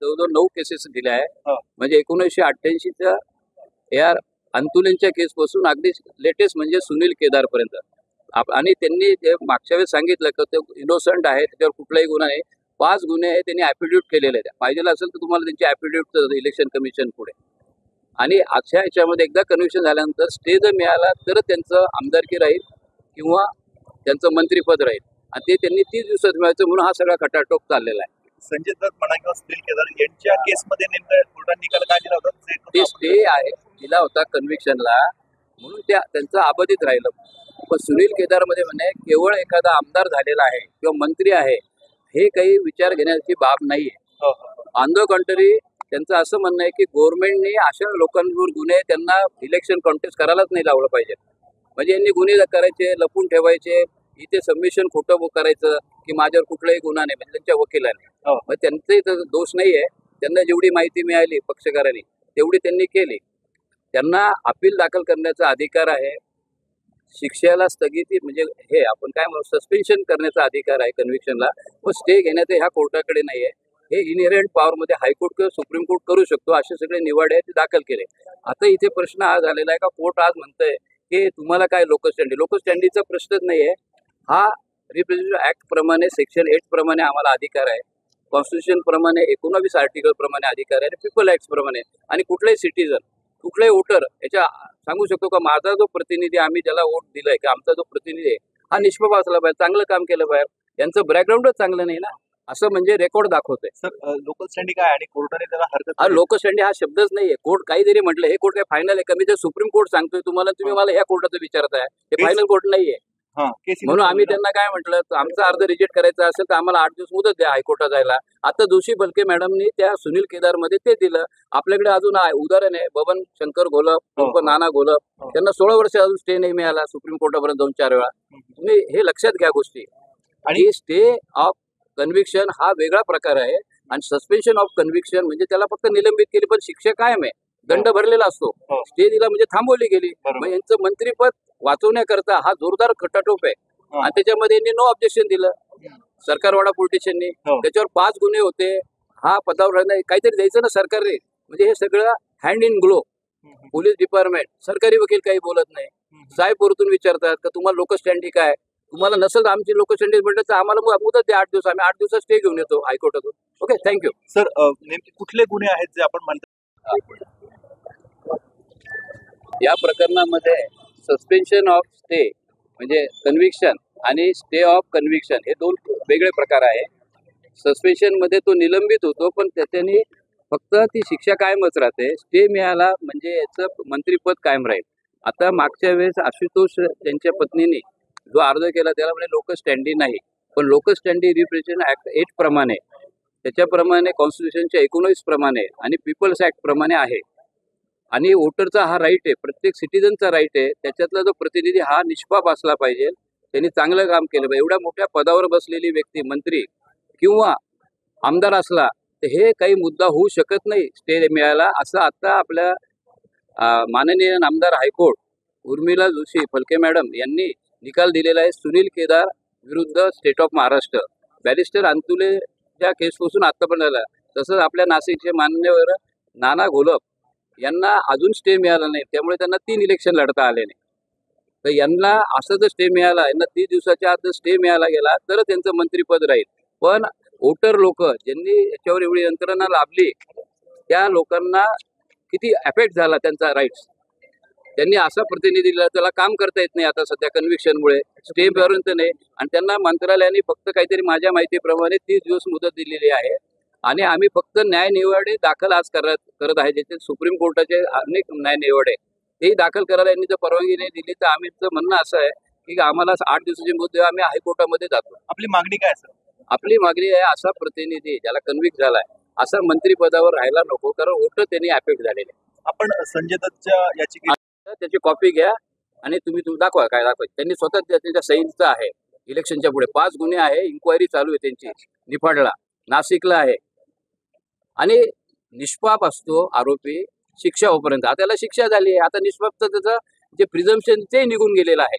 जवळजवळ 9 केसेस दिल्या आहे. हो. म्हणजे 1988च्या AR अंतुलेंच्या केस पासून अगदी लेटेस्ट म्हणजे सुनील केदार पर्यंत. आणि त्यांनी ते मागच्या वेळेस सांगितलं की ते इनोसंट आहे, त्याच्यावर कुठलाही गुन्हा नाही. 5 गुन्हे आहे त्यांनी ॲफिडेव्हिट केलेले आहेत. पाहिजे असेल तर तुम्हाला त्यांची ॲफिडेव्हिट इलेक्शन कमिशन पुढे. आणि अशा याच्यामध्ये एकदा कन्व्हिक्शन झाल्यानंतर स्टे जर मिळाला तर त्यांचं आमदारकी राहील किंवा त्यांचं मंत्रिपद राहील. आणि ते त्यांनी 30 दिवसात मिळायचं म्हणून हा सगळा खटाटोप चाललेला आहे. संजय दत्त म्हणा किंवा सुनील केदार यांच्या केसमध्ये नेमकं कोर्टाने निकाल काय दिला होता ते स्टे आहे दिला होता कन्व्हिक्शनला म्हणून त्यांचं अबाधित राहिलं. पण सुनील केदारमध्ये म्हणे केवळ एखादा आमदार झालेला आहे किंवा मंत्री आहे हे काही विचार घेण्याची बाब नाहीये. ऑन द कॉन्ट्ररी त्यांचं असं म्हणणं आहे की गव्हर्नमेंटने अशा लोकांवर गुन्हे त्यांना इलेक्शन कॉन्टेस्ट करायलाच नाही लावलं पाहिजे. म्हणजे यांनी गुन्हे करायचे, लपून ठेवायचे, इथे सबमिशन खोटं करायचं की माझ्यावर कुठलाही गुन्हा नाही म्हणजे त्यांच्या वकिलाने. मग त्यांचाही दोष नाहीये. त्यांना जेवढी माहिती मिळाली पक्षकारांनी तेवढी त्यांनी केली. त्यांना अपील दाखल करण्याचा अधिकार आहे. शिक्षेला स्थगिती म्हणजे हे आपण काय म्हणू सस्पेन्शन करण्याचा अधिकार आहे कन्व्हिक्शनला. पण स्टे घेण्याचं ह्या कोर्टाकडे नाही आहे. हे इनहेरंट पॉवरमध्ये हायकोर्ट किंवा सुप्रीम कोर्ट करू शकतो. असे सगळे निवाडे आहेत ते दाखल केले. आता इथे प्रश्न हा झालेला आहे का कोर्ट आज म्हणतंय की तुम्हाला काय लोकल स्टँडीचा प्रश्नच नाही आहे. हा रिप्रेझेंटेटिव्ह ऍक्ट प्रमाणे सेक्शन 8 प्रमाणे आम्हाला अधिकार आहे. कॉन्स्टिट्यूशन प्रमाणे 19 आर्टिकल प्रमाणे अधिकार आहे. पीपल ऍक्ट प्रमाणे आणि कुठलाही सिटीजन कुठलाही वोटर याच्या सांगू शकतो का माझा जो प्रतिनिधी आम्ही ज्याला वोट दिलाय की आमचा जो प्रतिनिधी आहे हा निष्पक्ष असला पाहिजे, चांगलं काम केलं पाहिजे. यांचं बॅकग्राऊंडच चांगलं नाही ना असं म्हणजे रेकॉर्ड दाखवतोय. सर लोकल स्टँडी काय आणि कोर्टाने त्याला हरकत हा लोकल स्टँडी हा शब्दच नाहीये. कोर्ट काही जरी म्हटलं हे कोर्ट काय फायनल आहे का? मी जर सुप्रीम कोर्ट सांगतोय तुम्हाला तुम्ही मला ह्या कोर्टाचं विचारताय. हे फायनल कोर्ट नाहीये. म्हणून आम्ही त्यांना काय म्हटलं आमचा अर्ज रिजेक्ट करायचा असेल तर आम्हाला 8 दिवस मुदत द्या हायकोर्टात जायला. आता जोशी बलके मॅडमनी त्या सुनील केदार मध्ये ते दिलं. आपल्याकडे अजून उदाहरण आहे बबन शंकर घोलप नाना घोलप त्यांना 16 वर्ष अजून स्टे नाही मिळाला सुप्रीम कोर्टापर्यंत 2-4 वेळा. तुम्ही हे लक्षात घ्या गोष्टी. आणि स्टे ऑफ कन्व्हिक्शन हा वेगळा प्रकार आहे आणि सस्पेन्शन ऑफ कन्व्हिक्शन म्हणजे त्याला फक्त निलंबित केली पण शिक्षा कायम आहे. दंड भरलेला असतो. स्टे दिला म्हणजे थांबवली गेली. मग यांचं मंत्रीपद वाचवण्याकरता हा जोरदार खटाटोप आहे. आणि त्याच्यामध्ये यांनी नो ऑब्जेक्शन दिलं सरकारवाडा पोलिटिशियननी. त्याच्यावर 5 गुन्हे होते. हा पदावर काहीतरी द्यायचं ना सरकारने. म्हणजे हे सगळं hand in glow. Police department सरकारी वकील काही बोलत नाही. साहेब वरतून विचारतात का तुम्हाला लोकल स्टँडी काय तुम्हाला नसेल तर आमची लोकल स्टँडी म्हटलं तर आम्हाला मुदत द्या 8 दिवस. आम्ही 8 दिवसात स्टे घेऊन येतो हायकोर्टातून. Okay thank you. सर नेमके कुठले गुन्हे आहेत जे आपण म्हणतो या प्रकरणामध्ये सस्पेन्शन ऑफ स्टे म्हणजे कन्व्हिक्शन आणि स्टे ऑफ कन्व्हिक्शन हे 2 वेगळे प्रकार आहे. सस्पेन्शन मध्ये तो निलंबित होतो पण त्याच्यानी फक्त ती शिक्षा कायमच राहते. स्टे मिळाला म्हणजे याचं मंत्रिपद कायम राहील. आता मागच्या वेळेस आशुतोष त्यांच्या पत्नीने जो अर्ज केला त्याला म्हणजे लोकल स्टँडी नाही पण लोकल स्टँडी रिप्रेझेंटेटिव्ह ऍक्ट 8 प्रमाणे त्याच्याप्रमाणे कॉन्स्टिट्यूशनच्या 19 प्रमाणे आणि पीपल्स ऍक्ट प्रमाणे आहे. आणि वोटरचा हा राईट आहे. प्रत्येक सिटीजनचा राईट आहे. त्याच्यातला जो प्रतिनिधी हा निष्पाप असला पाहिजे. त्यांनी चांगलं काम केलं पाहिजे. एवढ्या मोठ्या पदावर बसलेली व्यक्ती मंत्री किंवा आमदार असला तर हे काही मुद्दा होऊ शकत नाही स्टे मिळायला असं आता आपल्या माननीय आमदार हायकोर्ट उर्मिला जोशी फलके मॅडम यांनी निकाल दिलेला आहे. सुनील केदार विरुद्ध स्टेट ऑफ महाराष्ट्र बॅरिस्टर अंतुलेच्या केसपासून आतापर्यंत झाला. तसंच आपल्या नाशिकचे मान्यवर नाना घोलप यांना अजून स्टे मिळाला नाही. त्यामुळे त्यांना 3 इलेक्शन लढता आले नाही. तर यांना असं जर स्टे मिळाला यांना 30 दिवसाच्या आत जर स्टे मिळाला गेला तर त्यांचं मंत्रिपद राहील. पण वोटर लोक ज्यांनी याच्यावर एवढी यंत्रणा लाभली त्या लोकांना किती अफेक्ट झाला त्यांचा राईट्स. त्यांनी असा प्रतिनिधी दिला त्याला काम करता येत नाही आता सध्या कन्व्हिक्शनमुळे स्टे पर्यंत नाही. आणि त्यांना मंत्रालयाने फक्त काहीतरी माझ्या माहितीप्रमाणे 30 दिवस मुदत दिलेली आहे. आणि आम्ही फक्त न्यायनिवाडे दाखल आज करत आहे. ज्याचे सुप्रीम कोर्टाचे अनेक न्यायनिवाडे तेही दाखल करायला यांनी जर परवानगी नाही दिली तर आम्हीचं म्हणणं असं आहे की आम्हाला 8 दिवसाची मुदत आम्ही हायकोर्टामध्ये जातो. आपली मागणी काय सर? आपली मागणी आहे असा प्रतिनिधी ज्याला कन्व्हिक्ट झालाय असा मंत्रिपदावर राहायला नको कारण वोटर त्यांनी अफेक्ट झालेले. आपण संजय दत्तच्या याचिके त्याची कॉपी घ्या आणि तुम्ही दाखवा काय दाखवायचं. त्यांनी स्वतः त्यांच्या सहीचं आहे. इलेक्शनच्या पुढे 5 गुन्हे आहे. इन्क्वायरी चालू आहे त्यांची. निफाडला नाशिकला आहे. आणि निष्पाप असतो आरोपी शिक्षा होईपर्यंत. आता त्याला शिक्षा झाली आहे. आता निष्पापचं त्याचं जे प्रिझम्पशन ते निघून गेलेलं आहे.